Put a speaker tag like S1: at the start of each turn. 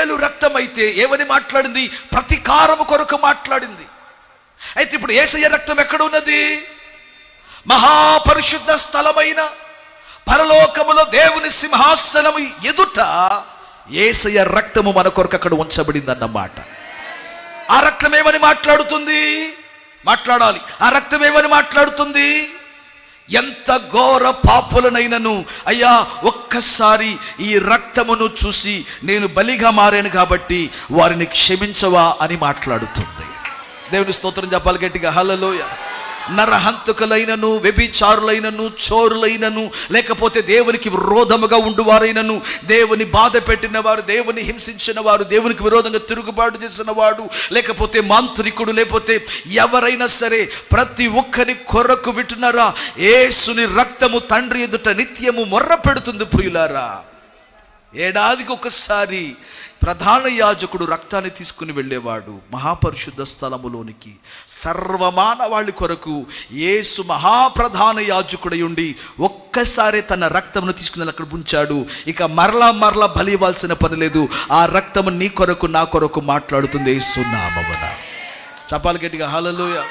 S1: హేబేలు రక్తం అయితే ఏమని మాట్లాడింది? ప్రతీకారము కొరకు మాట్లాడింది. అయితే ఇప్పుడు యేసయ్య రక్తం ఎక్కడ ఉన్నది? మహాపరిశుద్ధ స్థలమైన పరలోకములో దేవుని సింహాసనము ఎదుట యేసయ్య రక్తము మన కొరకు అక్కడ ఉంచబడింది అన్నమాట. ఆ రక్తం ఏమని మాట్లాడుతుంది? మాట్లాడాలి. ఆ రక్తం ఏమని మాట్లాడుతుంది? ఎంత ఘోర పాపులనైనను అయ్యా ఒక్కసారి ఈ రక్తమును చూసి నేను బలిగా మారాను కాబట్టి వారిని క్షమించవా అని మాట్లాడుతుంది. దేవుని స్తోత్రం చెప్పాలి గట్టిగా, హల్లెలూయా. నరహంతకులైనను, వ్యభిచారులైనను, చోరులైనను, లేకపోతే దేవునికి విరోధముగా ఉండువారైనను, దేవుని బాధ పెట్టిన వారు, దేవుని హింసించిన వారు, దేవునికి విరోధంగా తిరుగుబాటు చేసిన వాడు, లేకపోతే మాంత్రికుడు, లేకపోతే ఎవరైనా సరే ప్రతి ఒక్కరి కొరకు వింటున్నారా? యేసుని రక్తము తండ్రి ఎదుట నిత్యము మొర్ర పెడుతుంది ప్రియులారా. ఏడాదికి ఒకసారి ప్రధాన యాజకుడు రక్తాన్ని తీసుకుని వెళ్ళేవాడు మహాపరిశుద్ధ స్థలములోనికి. సర్వమానవాళి కొరకు యేసు మహాప్రధాన యాజకుడై ఉండి ఒక్కసారి తన రక్తమును తీసుకుని అక్కడ ఉంచాడు. ఇక మరలా బలి ఇవ్వాల్సిన పని లేదు. ఆ రక్తము నీ కొరకు నా కొరకు మాట్లాడుతుంది యేసు నామమున. చెప్పాలి గట్టిగా, హల్లెలూయా.